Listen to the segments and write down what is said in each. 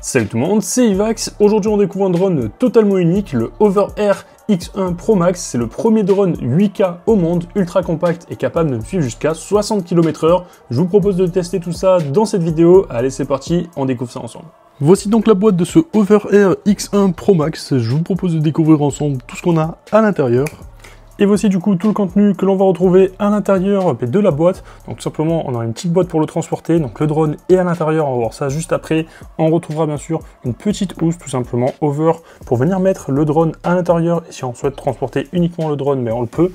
Salut tout le monde, c'est Ivax. Aujourd'hui on découvre un drone totalement unique, le Overair X1 Pro Max. C'est le premier drone 8K au monde, ultra compact et capable de me suivre jusqu'à 60 km/h. Je vous propose de tester tout ça dans cette vidéo. Allez, c'est parti, on découvre ça ensemble. Voici donc la boîte de ce Overair X1 Pro Max. Je vous propose de découvrir ensemble tout ce qu'on a à l'intérieur. Et voici du coup tout le contenu que l'on va retrouver à l'intérieur de la boîte. Donc tout simplement, on a une petite boîte pour le transporter, donc le drone est à l'intérieur, on va voir ça juste après. On retrouvera bien sûr une petite housse tout simplement over pour venir mettre le drone à l'intérieur. Et si on souhaite transporter uniquement le drone, mais on le peut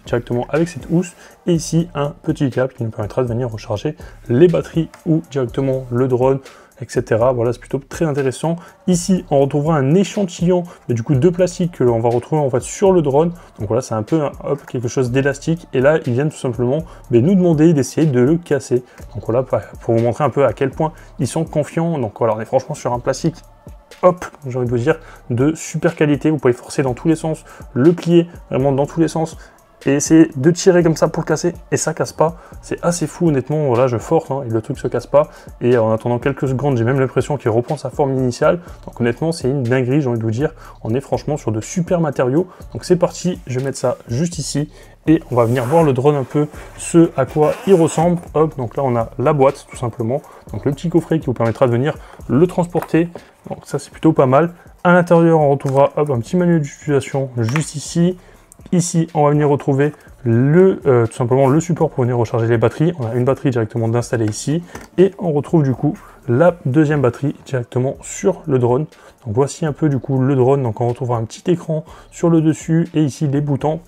directement avec cette housse. Et ici un petit câble qui nous permettra de venir recharger les batteries ou directement le drone, etc. Voilà, c'est plutôt très intéressant. Ici, on retrouvera un échantillon du coup de plastique que l'on va retrouver en fait sur le drone. Donc voilà, c'est un peu quelque chose d'élastique. Et là, ils viennent tout simplement nous demander d'essayer de le casser. Donc voilà, pour vous montrer un peu à quel point ils sont confiants. Donc voilà, on est franchement sur un plastique, j'ai envie de vous dire, de super qualité. Vous pouvez forcer dans tous les sens, le plier vraiment dans tous les sens, et essayer de tirer comme ça pour le casser, et ça casse pas. C'est assez fou honnêtement. Voilà, je force et le truc se casse pas, et en attendant quelques secondes j'ai même l'impression qu'il reprend sa forme initiale. Donc honnêtement c'est une dinguerie, j'ai envie de vous dire. On est franchement sur de super matériaux. Donc c'est parti, je vais mettre ça juste ici et on va venir voir le drone un peu ce à quoi il ressemble. Hop, donc là on a la boîte tout simplement, donc le petit coffret qui vous permettra de venir le transporter. Donc ça c'est plutôt pas mal. À l'intérieur on retrouvera un petit manuel d'utilisation juste ici. Ici, on va venir retrouver tout simplement le support pour venir recharger les batteries. On a une batterie directement d'installer ici et on retrouve du coup la deuxième batterie directement sur le drone. Donc voici un peu du coup le drone. Donc on retrouvera un petit écran sur le dessus et ici les boutons.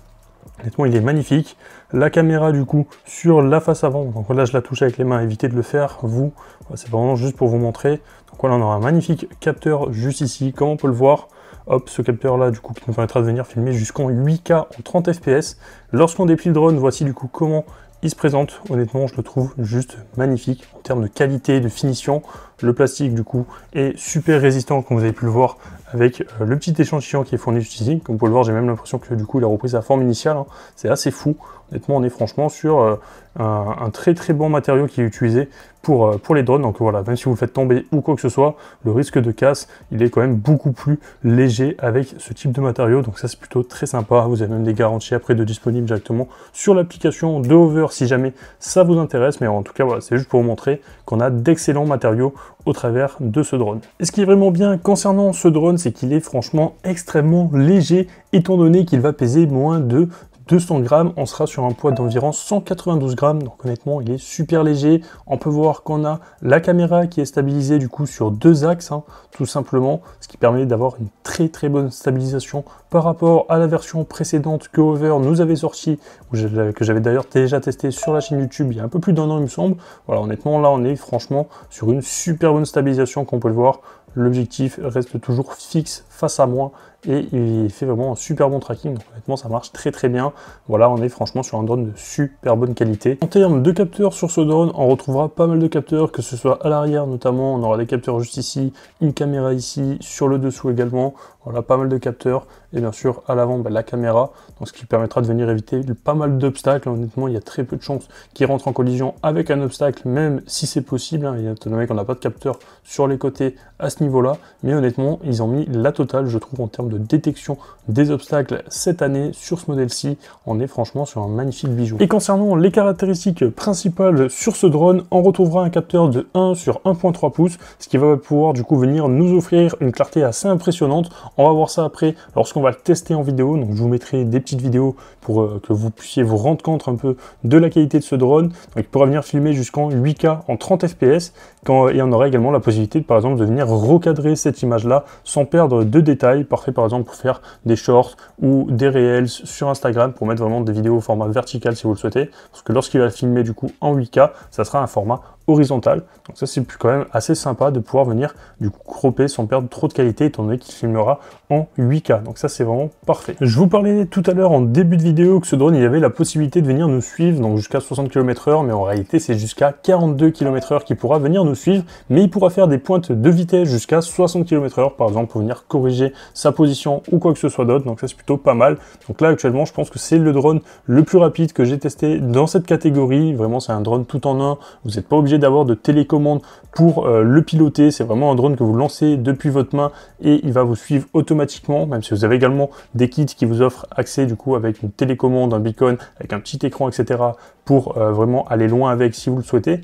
Honnêtement, il est magnifique. La caméra du coup sur la face avant. Donc là, je la touche avec les mains. Évitez de le faire, vous. C'est vraiment juste pour vous montrer. Donc voilà, on aura un magnifique capteur juste ici, comme on peut le voir. Hop, ce capteur là du coup qui nous permettra de venir filmer jusqu'en 8K en 30 fps. Lorsqu'on déplie le drone, voici du coup comment il se présente. Honnêtement, je le trouve juste magnifique en termes de qualité, de finition. Le plastique du coup est super résistant, comme vous avez pu le voir avec le petit échantillon qui est fourni ici. Comme vous pouvez le voir, j'ai même l'impression que du coup il a repris sa forme initiale. C'est assez fou. Honnêtement, on est franchement sur un très très bon matériau qui est utilisé pour les drones. Donc voilà, même si vous le faites tomber ou quoi que ce soit, le risque de casse, il est quand même beaucoup plus léger avec ce type de matériau. Donc ça c'est plutôt très sympa. Vous avez même des garanties après de disponibles directement sur l'application de Over si jamais ça vous intéresse. Mais en tout cas, voilà, c'est juste pour vous montrer qu'on a d'excellents matériaux au travers de ce drone. Et ce qui est vraiment bien concernant ce drone, c'est qu'il est franchement extrêmement léger, étant donné qu'il va peser moins de 200 grammes, on sera sur un poids d'environ 192 grammes, donc honnêtement il est super léger. On peut voir qu'on a la caméra qui est stabilisée du coup sur deux axes, tout simplement, ce qui permet d'avoir une très très bonne stabilisation par rapport à la version précédente que Over nous avait sorti, que j'avais d'ailleurs déjà testé sur la chaîne YouTube il y a un peu plus d'1 an il me semble. Voilà, honnêtement là on est franchement sur une super bonne stabilisation, comme on peut le voir. L'objectif reste toujours fixe face à moi et il fait vraiment un super bon tracking. Donc honnêtement ça marche très très bien. Voilà, on est franchement sur un drone de super bonne qualité. En termes de capteurs sur ce drone, on retrouvera pas mal de capteurs, que ce soit à l'arrière notamment, on aura des capteurs juste ici, une caméra ici, sur le dessous également. Voilà, pas mal de capteurs. Et bien sûr à l'avant la caméra, donc ce qui permettra de venir éviter pas mal d'obstacles. Honnêtement il y a très peu de chances qu'il rentre en collision avec un obstacle, même si c'est possible, étant donné qu'on n'a pas de capteur sur les côtés à ce niveau là. Mais honnêtement ils ont mis la totale, je trouve, en termes de détection des obstacles cette année sur ce modèle-ci. On est franchement sur un magnifique bijou. Et concernant les caractéristiques principales sur ce drone, on retrouvera un capteur de 1 sur 1.3 pouces, ce qui va pouvoir du coup venir nous offrir une clarté assez impressionnante. On va voir ça après lorsqu'on va le tester en vidéo. Donc je vous mettrai des petites vidéos pour que vous puissiez vous rendre compte un peu de la qualité de ce drone. Donc il pourra venir filmer jusqu'en 8K en 30 fps et on aura également la possibilité par exemple de venir recadrer cette image là sans perdre de détails. Parfait par exemple pour faire des shorts ou des réels sur Instagram, pour mettre vraiment des vidéos au format vertical si vous le souhaitez, parce que lorsqu'il va filmer du coup en 8K, ça sera un format horizontal. Donc ça c'est quand même assez sympa de pouvoir venir du coup cropper sans perdre trop de qualité, étant donné qu'il filmera en 8K. Donc ça c'est vraiment parfait. Je vous parlais tout à l'heure en début de vidéo que ce drone il avait la possibilité de venir nous suivre donc jusqu'à 60 km/h, mais en réalité c'est jusqu'à 42 km/h qu'il pourra venir nous suivre, mais il pourra faire des pointes de vitesse jusqu'à 60 km/h par exemple pour venir corriger sa position ou quoi que ce soit d'autre. Donc ça c'est plutôt pas mal. Donc là actuellement je pense que c'est le drone le plus rapide que j'ai testé dans cette catégorie. Vraiment c'est un drone tout en un, vous n'êtes pas obligé d'avoir de télécommande pour le piloter. C'est vraiment un drone que vous lancez depuis votre main et il va vous suivre automatiquement, même si vous avez également des kits qui vous offrent accès du coup avec une télécommande, un beacon, avec un petit écran, etc. pour vraiment aller loin avec si vous le souhaitez,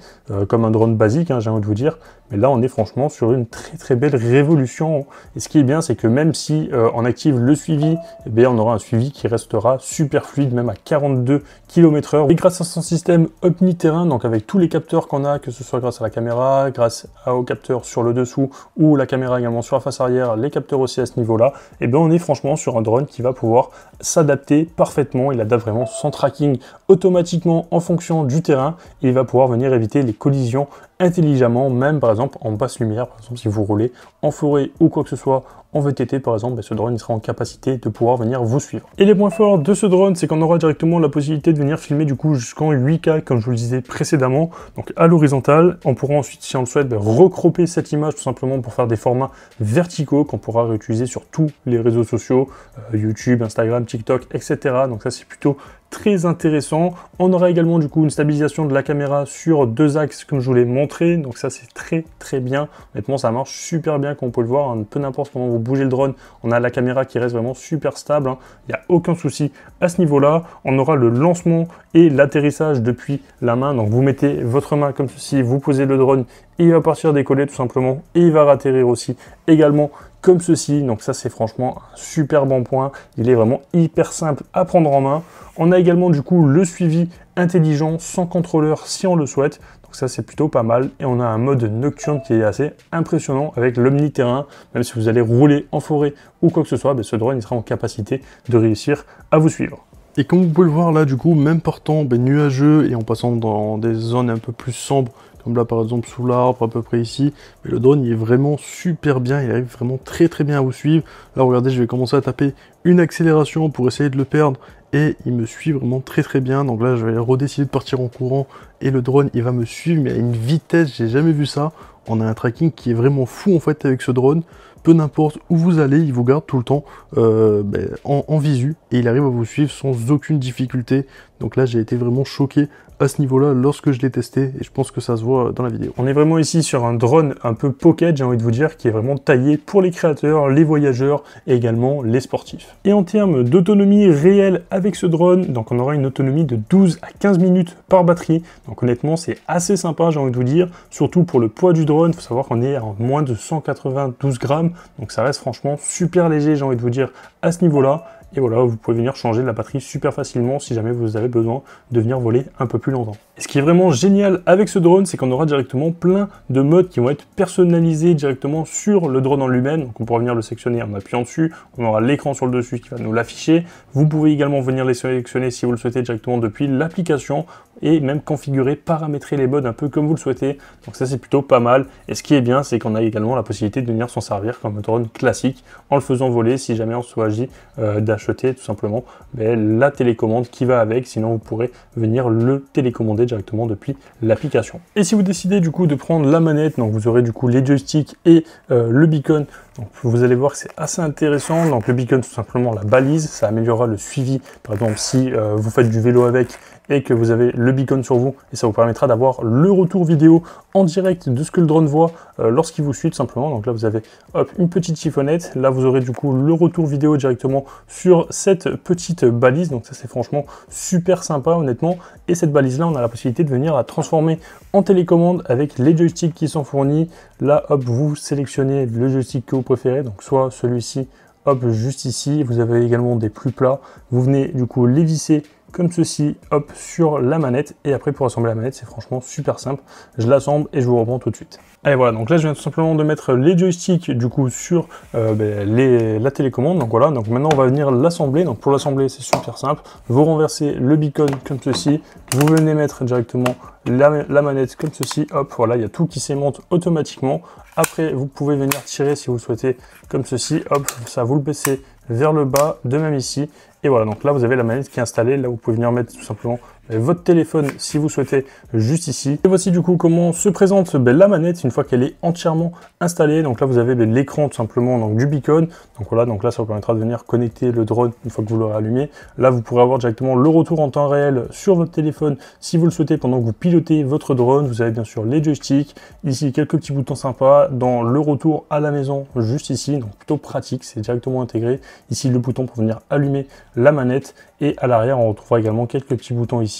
comme un drone basique, hein, j'ai envie de vous dire. Mais là, on est franchement sur une très belle révolution. Et ce qui est bien, c'est que même si on active le suivi, eh bien, on aura un suivi qui restera super fluide, même à 42 km/h. Et grâce à son système omniterrain, donc avec tous les capteurs qu'on a, que ce soit grâce à la caméra, grâce au capteur sur le dessous ou la caméra également sur la face arrière, les capteurs aussi à ce niveau-là, eh bien, on est franchement sur un drone qui va pouvoir s'adapter parfaitement. Il adapte vraiment son tracking automatiquement en fonction du terrain. Et il va pouvoir venir éviter les collisions intelligemment, même par exemple en basse lumière, par exemple si vous roulez en forêt ou quoi que ce soit, en VTT par exemple, ce drone il sera en capacité de pouvoir venir vous suivre. Et les points forts de ce drone, c'est qu'on aura directement la possibilité de venir filmer du coup jusqu'en 8K comme je vous le disais précédemment, donc à l'horizontale. On pourra ensuite, si on le souhaite, recropper cette image tout simplement pour faire des formats verticaux qu'on pourra réutiliser sur tous les réseaux sociaux, YouTube, Instagram, TikTok, etc. Donc ça c'est plutôt très intéressant. On aura également du coup une stabilisation de la caméra sur 2 axes comme je vous l'ai montré, donc ça c'est très bien. Honnêtement ça marche super bien comme on peut le voir, hein. Peu n'importe comment vous bougez le drone, on a la caméra qui reste vraiment super stable, hein. Il n'y a aucun souci à ce niveau là. On aura le lancement et l'atterrissage depuis la main, donc vous mettez votre main comme ceci, vous posez le drone, il va partir décoller tout simplement et il va atterrir aussi également comme ceci. Donc ça c'est franchement un super bon point, il est vraiment hyper simple à prendre en main. On a également du coup le suivi intelligent sans contrôleur si on le souhaite, donc ça c'est plutôt pas mal. Et on a un mode nocturne qui est assez impressionnant avec l'omniterrain. Même si vous allez rouler en forêt ou quoi que ce soit, ce drone il sera en capacité de réussir à vous suivre. Et comme vous pouvez le voir là, du coup, même partant nuageux et en passant dans des zones un peu plus sombres, comme là par exemple sous l'arbre, à peu près ici, mais le drone il est vraiment super bien, il arrive vraiment très bien à vous suivre. Là regardez, je vais commencer à taper une accélération pour essayer de le perdre et il me suit vraiment très bien. Donc là je vais redécider de partir en courant et le drone il va me suivre mais à une vitesse, j'ai jamais vu ça. On a un tracking qui est vraiment fou en fait avec ce drone. Peu n'importe où vous allez, il vous garde tout le temps en visu et il arrive à vous suivre sans aucune difficulté. Donc là j'ai été vraiment choqué à ce niveau-là lorsque je l'ai testé et je pense que ça se voit dans la vidéo. On est vraiment ici sur un drone un peu pocket, j'ai envie de vous dire, qui est vraiment taillé pour les créateurs, les voyageurs et également les sportifs. Et en termes d'autonomie réelle avec ce drone, donc on aura une autonomie de 12 à 15 minutes par batterie. Donc honnêtement c'est assez sympa, j'ai envie de vous dire, surtout pour le poids du drone. Il faut savoir qu'on est à moins de 192 grammes, donc ça reste franchement super léger, j'ai envie de vous dire, à ce niveau-là. Et voilà, vous pouvez venir changer la batterie super facilement si jamais vous avez besoin de venir voler un peu plus longtemps. Et ce qui est vraiment génial avec ce drone, c'est qu'on aura directement plein de modes qui vont être personnalisés directement sur le drone en lui-même. Donc on pourra venir le sélectionner en appuyant dessus, on aura l'écran sur le dessus qui va nous l'afficher. Vous pouvez également venir les sélectionner si vous le souhaitez directement depuis l'application et même configurer, paramétrer les modes un peu comme vous le souhaitez. Donc ça c'est plutôt pas mal. Et ce qui est bien, c'est qu'on a également la possibilité de venir s'en servir comme un drone classique en le faisant voler si jamais on s'agit d'acheter tout simplement la télécommande qui va avec. Sinon vous pourrez venir le télécommander directement depuis l'application. Et si vous décidez du coup de prendre la manette, donc vous aurez du coup les joysticks et le beacon. Donc vous allez voir que c'est assez intéressant. Donc le beacon, tout simplement la balise, ça améliorera le suivi. Par exemple si vous faites du vélo avec et que vous avez le beacon sur vous, et ça vous permettra d'avoir le retour vidéo en direct de ce que le drone voit lorsqu'il vous suit tout simplement. Donc là vous avez hop, une petite chiffonnette, là vous aurez du coup le retour vidéo directement sur cette petite balise. Donc ça c'est franchement super sympa honnêtement. Et cette balise là, on a la possibilité de venir la transformer en télécommande avec les joysticks qui sont fournis. Là hop, vous sélectionnez le joystick que vous préférez, donc soit celui-ci, hop, juste ici. Vous avez également des plus plats, vous venez du coup les visser comme ceci, hop, sur la manette. Et après pour assembler la manette, c'est franchement super simple. Je l'assemble et je vous reprends tout de suite. Allez voilà, donc là je viens tout simplement de mettre les joysticks du coup sur la télécommande. Donc voilà, donc maintenant on va venir l'assembler. Donc pour l'assembler c'est super simple. Vous renversez le beacon comme ceci, vous venez mettre directement la manette comme ceci, hop, voilà, il y a tout qui s'aimonte automatiquement. Après vous pouvez venir tirer si vous souhaitez comme ceci, hop, ça vous le baissez vers le bas, de même ici. Et voilà, donc là vous avez la manette qui est installée, là vous pouvez venir mettre tout simplement votre téléphone si vous souhaitez juste ici. Et voici du coup comment se présente la manette une fois qu'elle est entièrement installée. Donc là vous avez l'écran tout simplement donc, du beacon. Donc voilà, donc là ça vous permettra de venir connecter le drone une fois que vous l'aurez allumé. Là vous pourrez avoir directement le retour en temps réel sur votre téléphone si vous le souhaitez pendant que vous pilotez votre drone. Vous avez bien sûr les joysticks, ici quelques petits boutons sympas, dans le retour à la maison juste ici, donc plutôt pratique, c'est directement intégré. Ici le bouton pour venir allumer la manette et à l'arrière on retrouvera également quelques petits boutons ici.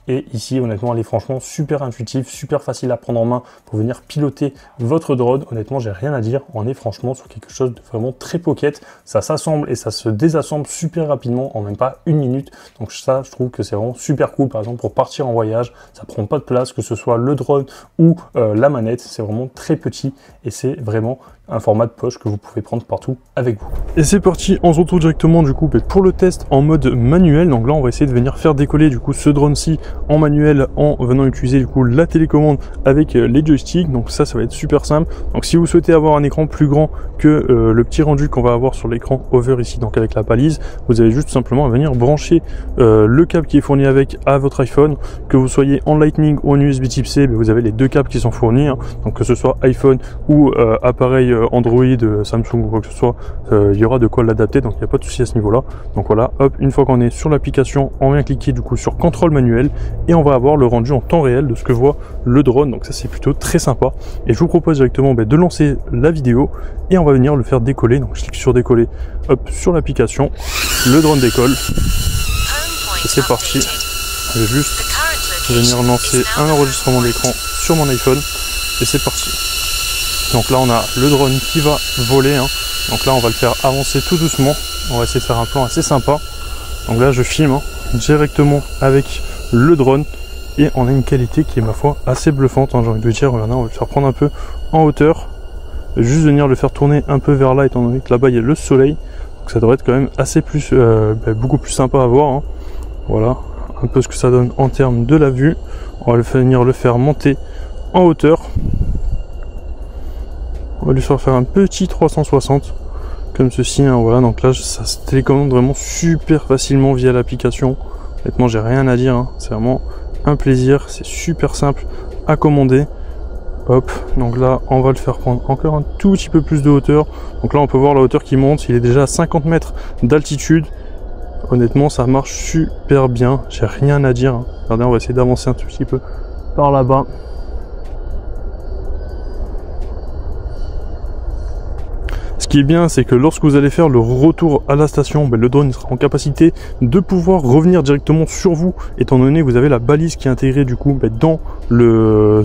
Et ici, honnêtement, elle est franchement super intuitive, super facile à prendre en main pour venir piloter votre drone. Honnêtement, j'ai rien à dire. On est franchement sur quelque chose de vraiment très pocket. Ça s'assemble et ça se désassemble super rapidement en même pas 1 minute. Donc ça, je trouve que c'est vraiment super cool. Par exemple, pour partir en voyage, ça prend pas de place, que ce soit le drone ou la manette. C'est vraiment très petit et c'est vraiment un format de poche que vous pouvez prendre partout avec vous. Et c'est parti, on se retrouve directement du coup pour le test en mode manuel. Donc là, on va essayer de venir faire décoller du coup ce drone-ci en manuel en venant utiliser du coup la télécommande avec les joysticks. Donc ça va être super simple. Donc si vous souhaitez avoir un écran plus grand que le petit rendu qu'on va avoir sur l'écran over ici, donc avec la balise, vous avez juste simplement à venir brancher le câble qui est fourni avec à votre iPhone, que vous soyez en Lightning ou en USB Type C, vous avez les deux câbles qui sont fournis, hein. Donc que ce soit iPhone ou appareil Android, Samsung ou quoi que ce soit, il y aura de quoi l'adapter, donc il n'y a pas de souci à ce niveau là. Donc voilà, hop, une fois qu'on est sur l'application, on vient cliquer du coup sur contrôle manuel et on va avoir le rendu en temps réel de ce que voit le drone. Donc ça c'est plutôt très sympa et je vous propose directement de lancer la vidéo et on va venir le faire décoller. Donc je clique sur décoller, hop, sur l'application, le drone décolle et c'est parti. Je vais juste venir lancer un enregistrement d'écran sur mon iPhone et c'est parti. Donc là on a le drone qui va voler, hein. Donc là on va le faire avancer tout doucement. On va essayer de faire un plan assez sympa. Donc là je filme, hein, directement avec le drone et on a une qualité qui est ma foi assez bluffante, hein, j'ai envie de vous dire. Regardez, on va le faire prendre un peu en hauteur, juste venir le faire tourner un peu vers là étant donné que là-bas il y a le soleil. Donc ça devrait être quand même assez plus, beaucoup plus sympa à voir, hein. Voilà un peu ce que ça donne en termes de la vue. On va venir le faire monter en hauteur. On va lui faire un petit 360 comme ceci, hein, voilà. Donc là ça se télécommande vraiment super facilement via l'application. Honnêtement j'ai rien à dire, hein. C'est vraiment un plaisir, c'est super simple à commander. Hop, donc là on va le faire prendre encore un tout petit peu plus de hauteur. Donc là on peut voir la hauteur qui monte, il est déjà à 50 mètres d'altitude. Honnêtement ça marche super bien, j'ai rien à dire, hein. Regardez, on va essayer d'avancer un tout petit peu par là-bas. Ce qui est bien, c'est que lorsque vous allez faire le retour à la station, le drone sera en capacité de pouvoir revenir directement sur vous, étant donné que vous avez la balise qui est intégrée du coup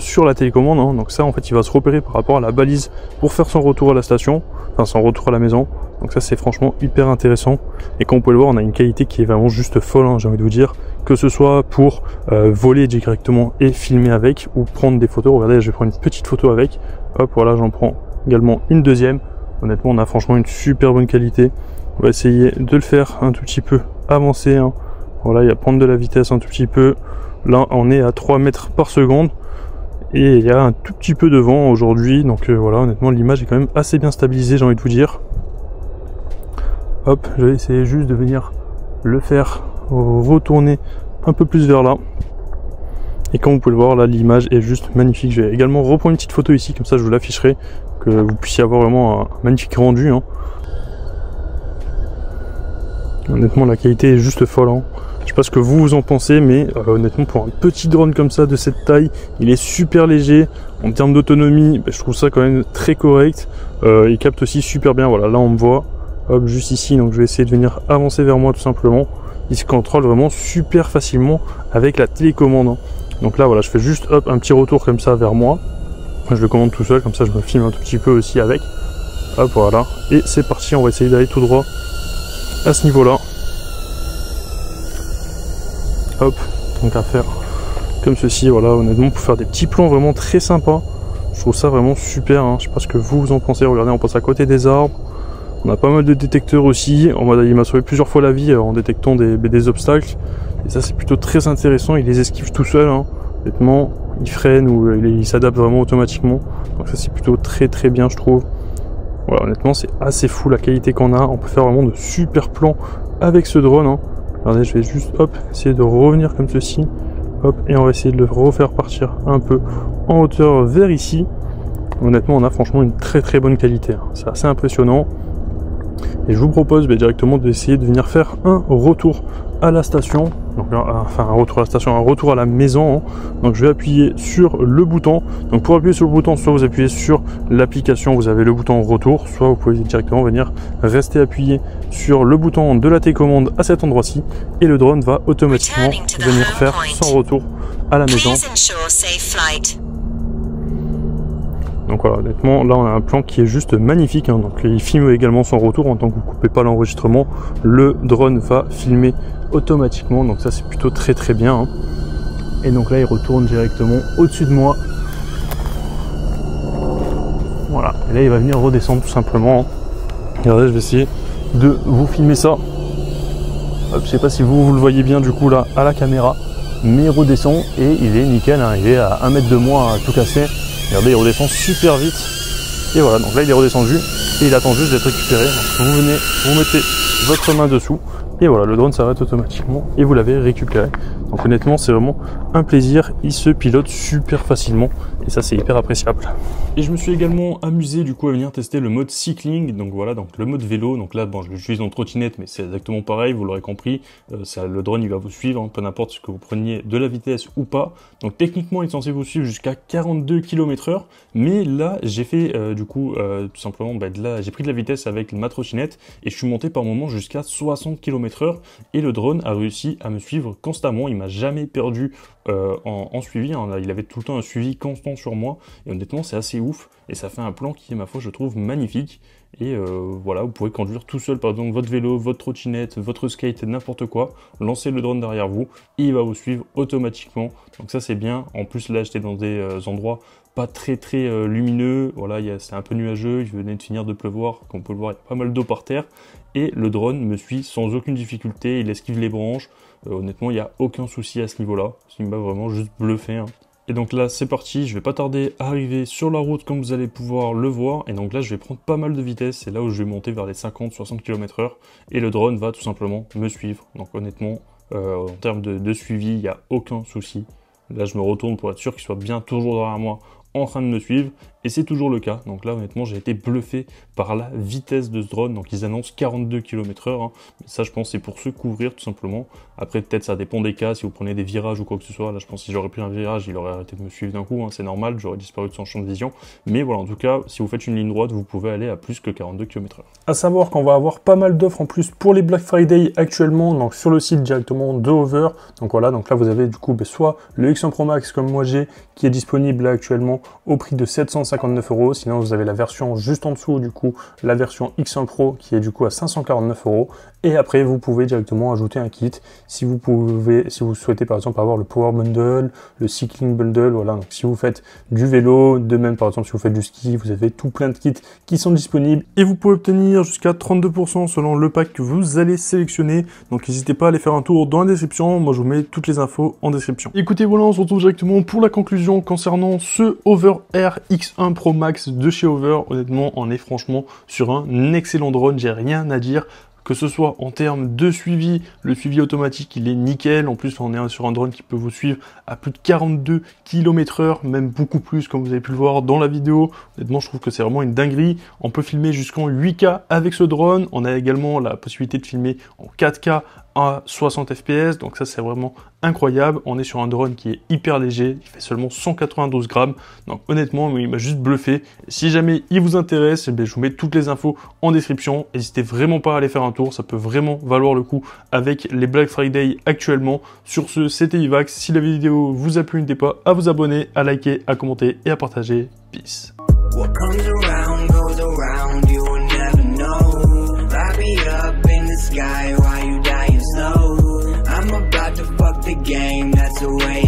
sur la télécommande, hein. Donc ça en fait il va se repérer par rapport à la balise pour faire son retour à la station, enfin son retour à la maison. Donc ça c'est franchement hyper intéressant. Et comme vous pouvez le voir, on a une qualité qui est vraiment juste folle, hein, j'ai envie de vous dire. Que ce soit pour voler directement et filmer avec, ou prendre des photos. Regardez, je vais prendre une petite photo avec. Hop, voilà, j'en prends également une deuxième. Honnêtement, on a franchement une super bonne qualité. On va essayer de le faire un tout petit peu avancer, hein. Voilà, il y a prendre de la vitesse un tout petit peu. Là, on est à 3 mètres par seconde. Et il y a un tout petit peu de vent aujourd'hui. Donc voilà, honnêtement, l'image est quand même assez bien stabilisée, j'ai envie de vous dire. Hop, je vais essayer juste de venir le faire retourner un peu plus vers là. Et comme vous pouvez le voir, là, l'image est juste magnifique. Je vais également reprendre une petite photo ici, comme ça je vous l'afficherai, que vous puissiez avoir vraiment un magnifique rendu, hein. Honnêtement la qualité est juste folle, hein. Je sais pas ce que vous en pensez, mais honnêtement pour un petit drone comme ça de cette taille, il est super léger. En termes d'autonomie, je trouve ça quand même très correct. Il capte aussi super bien, voilà, là on me voit, hop, juste ici, donc je vais essayer de venir avancer vers moi tout simplement. Il se contrôle vraiment super facilement avec la télécommande, hein. Donc là voilà, je fais juste hop un petit retour comme ça vers moi. Je le commande tout seul, comme ça je me filme un tout petit peu aussi avec. Hop, voilà, et c'est parti, on va essayer d'aller tout droit à ce niveau là. Hop, donc à faire comme ceci, voilà, honnêtement pour faire des petits plans vraiment très sympas. Je trouve ça vraiment super, hein. Je sais pas ce que vous en pensez. Regardez, on passe à côté des arbres. On a pas mal de détecteurs aussi. Il m'a sauvé plusieurs fois la vie en détectant des obstacles. Et ça c'est plutôt très intéressant, il les esquive tout seul, hein. Honnêtement, il freine ou il s'adapte vraiment automatiquement. Donc ça c'est plutôt très bien, je trouve. Voilà, honnêtement c'est assez fou la qualité qu'on a. On peut faire vraiment de super plans avec ce drone, hein. Regardez, je vais juste, hop, essayer de revenir comme ceci, hop, et on va essayer de le refaire partir un peu en hauteur vers ici. Honnêtement, on a franchement une très bonne qualité, hein. C'est assez impressionnant. Et je vous propose directement d'essayer de venir faire un retour à la station. Donc enfin un retour à la station, un retour à la maison, hein. Donc je vais appuyer sur le bouton. Donc pour appuyer sur le bouton, soit vous appuyez sur l'application, vous avez le bouton retour, soit vous pouvez directement venir rester appuyé sur le bouton de la télécommande à cet endroit-ci et le drone va automatiquement venir faire son retour à la maison. Donc voilà, honnêtement, là on a un plan qui est juste magnifique, hein. Donc il filme également son retour, en tant que vous ne coupez pas l'enregistrement, le drone va filmer automatiquement, donc ça c'est plutôt très bien, hein. Et donc là il retourne directement au-dessus de moi. Voilà, et là il va venir redescendre tout simplement, hein. Regardez, je vais essayer de vous filmer ça. Hop, je sais pas si vous le voyez bien du coup là à la caméra, mais il redescend et il est nickel, hein. Il est à 1 mètre de moi, à tout casser. Regardez, il redescend super vite. Et voilà, donc là il est redescendu et il attend juste d'être récupéré. Donc vous venez, vous mettez votre main dessous et voilà, le drone s'arrête automatiquement et vous l'avez récupéré. Donc honnêtement, c'est vraiment un plaisir. Il se pilote super facilement et ça c'est hyper appréciable. Et je me suis également amusé du coup à venir tester le mode cycling. Donc voilà, donc le mode vélo. Donc là, bon, je l'utilise en trottinette, mais c'est exactement pareil, vous l'aurez compris. Le drone il va vous suivre, hein, peu importe ce que vous preniez de la vitesse ou pas. Donc techniquement, il est censé vous suivre jusqu'à 42 km/h. Mais là, j'ai fait du coup tout simplement, j'ai pris de la vitesse avec ma trottinette et je suis monté par moment jusqu'à 60 km/h. Et le drone a réussi à me suivre constamment. Il m'a jamais perdu en suivi, hein. Là, il avait tout le temps un suivi constant sur moi et honnêtement c'est assez ouf et ça fait un plan qui est, ma foi, je trouve magnifique. Et voilà, vous pouvez conduire tout seul par exemple votre vélo, votre trottinette, votre skate, n'importe quoi, lancez le drone derrière vous et il va vous suivre automatiquement, donc ça c'est bien. En plus là j'étais dans des endroits pas très lumineux, voilà, c'est un peu nuageux, il venait de finir de pleuvoir, comme on peut le voir il y a pas mal d'eau par terre et le drone me suit sans aucune difficulté, il esquive les branches, honnêtement il n'y a aucun souci à ce niveau là, ce qui m'a vraiment juste bluffé, hein. Et donc là c'est parti, je vais pas tarder à arriver sur la route comme vous allez pouvoir le voir. Et donc là je vais prendre pas mal de vitesse, c'est là où je vais monter vers les 50-60 km/h. Et le drone va tout simplement me suivre. Donc honnêtement, en termes de suivi, il n'y a aucun souci. Là je me retourne pour être sûr qu'il soit bien toujours derrière moi en train de me suivre. Et c'est toujours le cas. Donc là honnêtement j'ai été bluffé par la vitesse de ce drone. Donc ils annoncent 42 km/h, hein. Mais ça je pense c'est pour se couvrir tout simplement. Après peut-être ça dépend des cas, si vous prenez des virages ou quoi que ce soit. Là je pense que si j'aurais pris un virage il aurait arrêté de me suivre d'un coup, hein. C'est normal, j'aurais disparu de son champ de vision. Mais voilà, en tout cas si vous faites une ligne droite vous pouvez aller à plus que 42 km/h. À savoir qu'on va avoir pas mal d'offres en plus pour les Black Friday actuellement, donc sur le site directement de Hover. Donc voilà, donc là vous avez du coup soit le X1 Pro Max comme moi j'ai, qui est disponible là actuellement au prix de 759 €. Sinon vous avez la version juste en dessous, du coup la version X1 Pro qui est du coup à 549 €. Et après vous pouvez directement ajouter un kit si vous souhaitez par exemple avoir le Power Bundle, le Cycling Bundle, voilà. Donc si vous faites du vélo, de même par exemple si vous faites du ski, vous avez tout plein de kits qui sont disponibles et vous pouvez obtenir jusqu'à 32% selon le pack que vous allez sélectionner. Donc n'hésitez pas à aller faire un tour dans la description, moi je vous mets toutes les infos en description. Écoutez, voilà, on se retrouve directement pour la conclusion concernant ce Hover Air X1 Pro Max de chez Hover. Honnêtement, on est franchement sur un excellent drone, j'ai rien à dire. Que ce soit en termes de suivi, le suivi automatique il est nickel. En plus on est sur un drone qui peut vous suivre à plus de 42 km/h, même beaucoup plus comme vous avez pu le voir dans la vidéo. Honnêtement je trouve que c'est vraiment une dinguerie. On peut filmer jusqu'en 8K avec ce drone. On a également la possibilité de filmer en 4K à 60 fps, donc ça c'est vraiment incroyable. On est sur un drone qui est hyper léger, il fait seulement 192 grammes, donc honnêtement il m'a juste bluffé. Si jamais il vous intéresse, je vous mets toutes les infos en description. N'hésitez vraiment pas à aller faire un tour, ça peut vraiment valoir le coup avec les Black Friday actuellement. Sur ce, c'était Ivax. Si la vidéo vous a plu, n'hésitez pas à vous abonner, à liker, à commenter et à partager. Peace. What comes around goes around, you will never know. Light me up in the sky while you dying slow. I'm about to fuck the game, that's the way